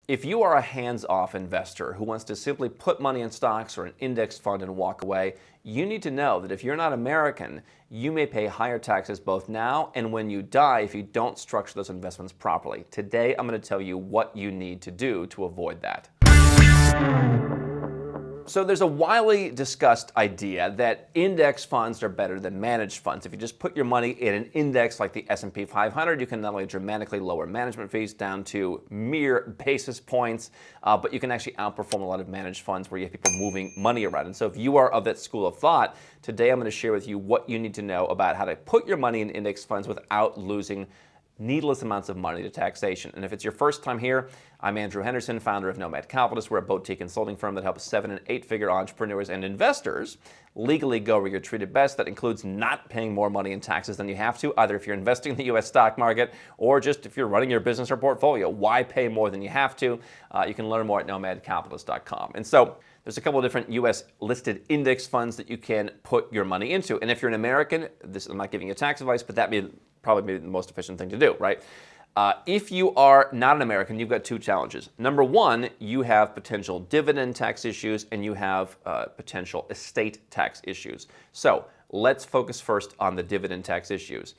If you are a hands-off investor who wants to simply put money in stocks or an index fund and walk away, you need to know that if you're not American, you may pay higher taxes both now and when you die if you don't structure those investments properly. Today, I'm going to tell you what you need to do to avoid that. So there's a widely discussed idea that index funds are better than managed funds. If you just put your money in an index like the S&P 500, you can not only dramatically lower management fees down to mere basis points, but you can actually outperform a lot of managed funds where you have people moving money around. And so if you are of that school of thought, today I'm going to share with you what you need to know about how to put your money in index funds without losing needless amounts of money to taxation. And if it's your first time here, I'm Andrew Henderson, founder of Nomad Capitalist. We're a boutique consulting firm that helps 7- and 8-figure entrepreneurs and investors legally go where you're treated best. That includes not paying more money in taxes than you have to, either if you're investing in the U.S. stock market or just if you're running your business or portfolio. Why pay more than you have to? You can learn more at nomadcapitalist.com. And so there's a couple of different U.S. listed index funds that you can put your money into. And if you're an American, I'm not giving you tax advice, but that may probably be the most efficient thing to do, right? If you are not an American, you've got two challenges. Number one, you have potential dividend tax issues and you have potential estate tax issues. So let's focus first on the dividend tax issues.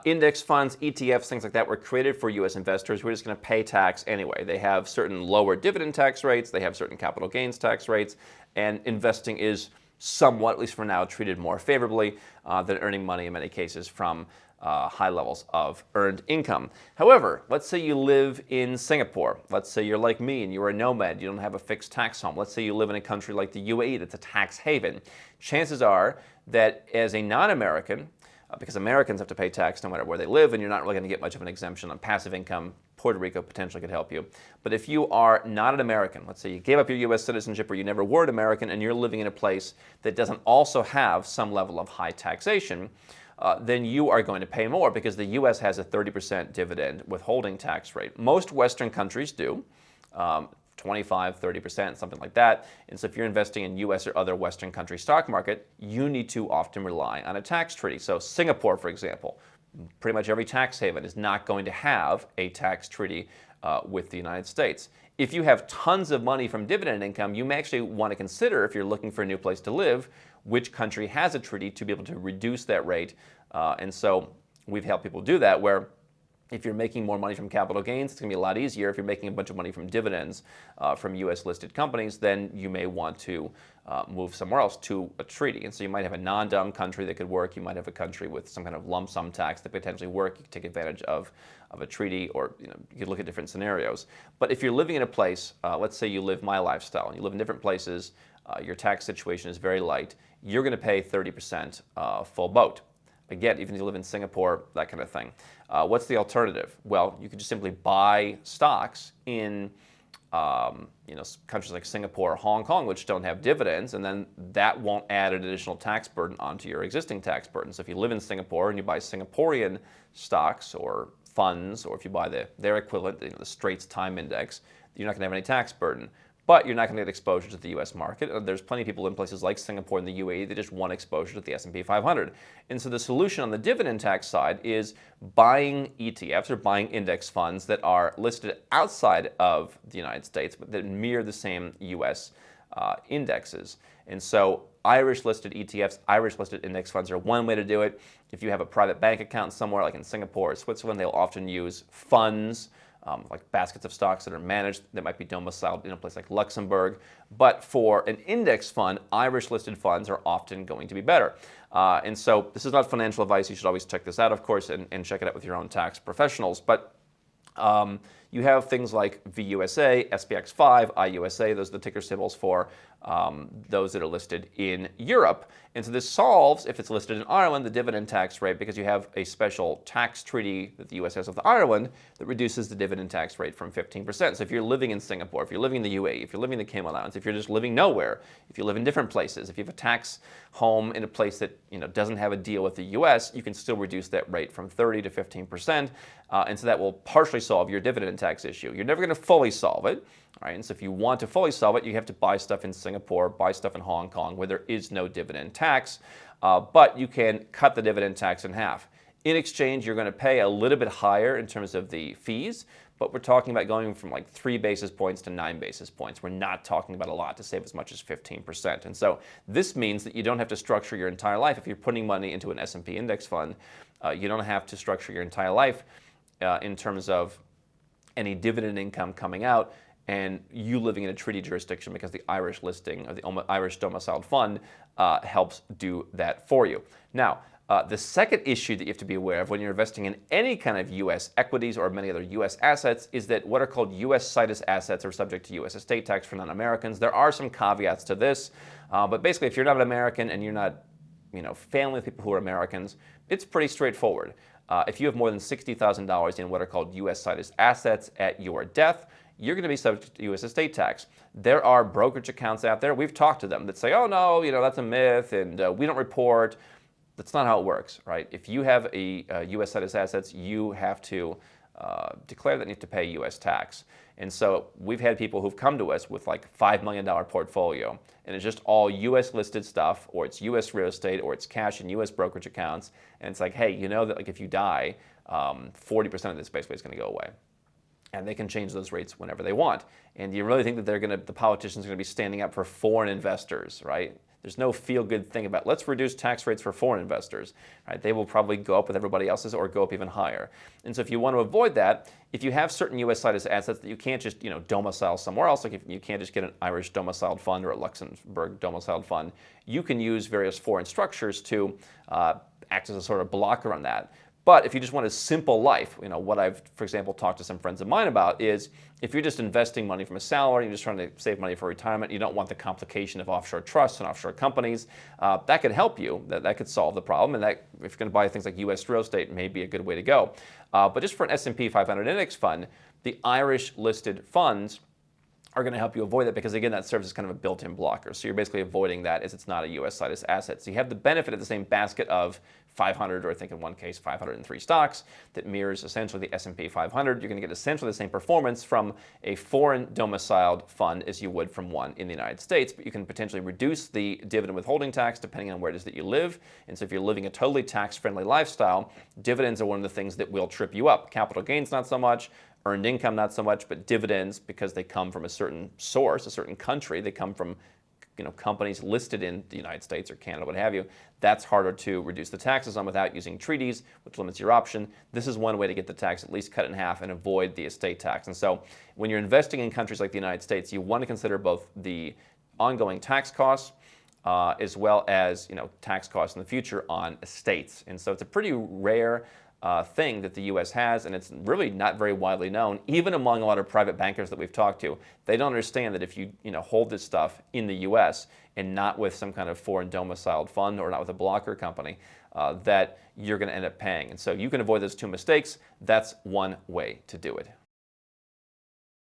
Index funds, ETFs, things like that were created for U.S. investors who are just going to pay tax anyway. They have certain lower dividend tax rates, they have certain capital gains tax rates, and investing is somewhat, at least for now, treated more favorably than earning money in many cases from high levels of earned income. However, let's say you live in Singapore. Let's say you're like me and you're a nomad. You don't have a fixed tax home. Let's say you live in a country like the UAE that's a tax haven. Chances are that as a non-American, because Americans have to pay tax no matter where they live, and you're not really going to get much of an exemption on passive income. Puerto Rico potentially could help you. But if you are not an American, let's say you gave up your U.S. citizenship or you never were an American and you're living in a place that doesn't also have some level of high taxation, then you are going to pay more because the U.S. has a 30% dividend withholding tax rate. Most Western countries do. 25, 30%, something like that. And so if you're investing in U.S. or other Western country stock market, you need to often rely on a tax treaty. So Singapore, for example, pretty much every tax haven is not going to have a tax treaty with the United States. If you have tons of money from dividend income, you may actually want to consider, if you're looking for a new place to live, which country has a treaty to be able to reduce that rate. And so we've helped people do that, where if you're making more money from capital gains, it's going to be a lot easier. If you're making a bunch of money from dividends from U.S. listed companies, then you may want to move somewhere else to a treaty. And so you might have a non-dom country that could work. You might have a country with some kind of lump sum tax that potentially work. You could take advantage of a treaty, or you could look at different scenarios. But if you're living in a place, let's say you live my lifestyle, and you live in different places, your tax situation is very light, you're going to pay 30% full boat. Again, even if you live in Singapore, that kind of thing. What's the alternative? Well, you could just simply buy stocks in countries like Singapore or Hong Kong, which don't have dividends, and then that won't add an additional tax burden onto your existing tax burden. So if you live in Singapore and you buy Singaporean stocks or funds, or if you buy their equivalent, the Straits Time Index, you're not going to have any tax burden. But you're not going to get exposure to the U.S. market. There's plenty of people in places like Singapore and the UAE that just want exposure to the S&P 500. And so the solution on the dividend tax side is buying ETFs or buying index funds that are listed outside of the United States, but that mirror the same U.S. Indexes. And so Irish-listed ETFs, Irish-listed index funds are one way to do it. If you have a private bank account somewhere like in Singapore or Switzerland, they'll often use funds, like baskets of stocks that are managed, that might be domiciled in a place like Luxembourg. But for an index fund, Irish-listed funds are often going to be better. And so this is not financial advice. You should always check this out, of course, and check it out with your own tax professionals. But you have things like VUSA, SPX5, IUSA. Those are the ticker symbols for those that are listed in Europe. And so this solves, if it's listed in Ireland, the dividend tax rate, because you have a special tax treaty that the U.S. has with Ireland that reduces the dividend tax rate from 15%. So if you're living in Singapore, if you're living in the UAE, if you're living in the Cayman Islands, if you're just living nowhere, if you live in different places, if you have a tax home in a place that doesn't have a deal with the U.S., you can still reduce that rate from 30 to 15%. And so that will partially solve your dividend tax issue. You're never going to fully solve it. All right, and so if you want to fully solve it, you have to buy stuff in Singapore, buy stuff in Hong Kong, where there is no dividend tax, but you can cut the dividend tax in half. In exchange, you're going to pay a little bit higher in terms of the fees, but we're talking about going from like 3 basis points to 9 basis points. We're not talking about a lot to save as much as 15%. And so this means that you don't have to structure your entire life. If you're putting money into an S&P index fund, you don't have to structure your entire life in terms of any dividend income coming out and you living in a treaty jurisdiction, because the Irish listing or the Irish domiciled fund helps do that for you. Now, the second issue that you have to be aware of when you're investing in any kind of U.S. equities or many other U.S. assets is that what are called U.S. situs assets are subject to U.S. estate tax for non-Americans. There are some caveats to this, but basically if you're not an American and you're not family with people who are Americans, it's pretty straightforward. If you have more than $60,000 in what are called U.S. situs assets at your death, you're going to be subject to U.S. estate tax. There are brokerage accounts out there, we've talked to them, that say, oh no, that's a myth and we don't report. That's not how it works, right? If you have a U.S. situs assets, you have to declare that you need to pay U.S. tax. And so we've had people who've come to us with like $5 million portfolio, and it's just all U.S. listed stuff, or it's U.S. real estate, or it's cash in U.S. brokerage accounts. And it's like, hey, you know that like if you die, 40% of this basically is going to go away. And they can change those rates whenever they want. And you really think that the politicians are going to be standing up for foreign investors, right? There's no feel-good thing about let's reduce tax rates for foreign investors. Right? They will probably go up with everybody else's or go up even higher. And so if you want to avoid that, if you have certain U.S. situs assets that you can't just domicile somewhere else, like if you can't just get an Irish domiciled fund or a Luxembourg domiciled fund, you can use various foreign structures to act as a sort of blocker on that. But if you just want a simple life, what I've, for example, talked to some friends of mine about is if you're just investing money from a salary, you're just trying to save money for retirement, you don't want the complication of offshore trusts and offshore companies, that could help you. That could solve the problem. And that, if you're going to buy things like U.S. real estate, may be a good way to go. But just for an S&P 500 index fund, the Irish listed funds are going to help you avoid that because, again, that serves as kind of a built-in blocker. So you're basically avoiding that as it's not a U.S. situs asset. So you have the benefit of the same basket of 500, or I think in one case 503 stocks that mirrors essentially the S&P 500. You're going to get essentially the same performance from a foreign domiciled fund as you would from one in the United States, but you can potentially reduce the dividend withholding tax depending on where it is that you live. And so if you're living a totally tax-friendly lifestyle, dividends are one of the things that will trip you up. Capital gains, not so much. Earned income, not so much, but dividends, because they come from a certain source, a certain country, they come from companies listed in the United States or Canada, what have you, that's harder to reduce the taxes on without using treaties, which limits your option. This is one way to get the tax at least cut in half and avoid the estate tax. And so when you're investing in countries like the United States, you want to consider both the ongoing tax costs as well as tax costs in the future on estates. And so it's a pretty rare thing that the U.S. has, and it's really not very widely known, even among a lot of private bankers that we've talked to. They don't understand that if you hold this stuff in the U.S. and not with some kind of foreign domiciled fund or not with a blocker company, that you're going to end up paying. And so you can avoid those two mistakes. That's one way to do it.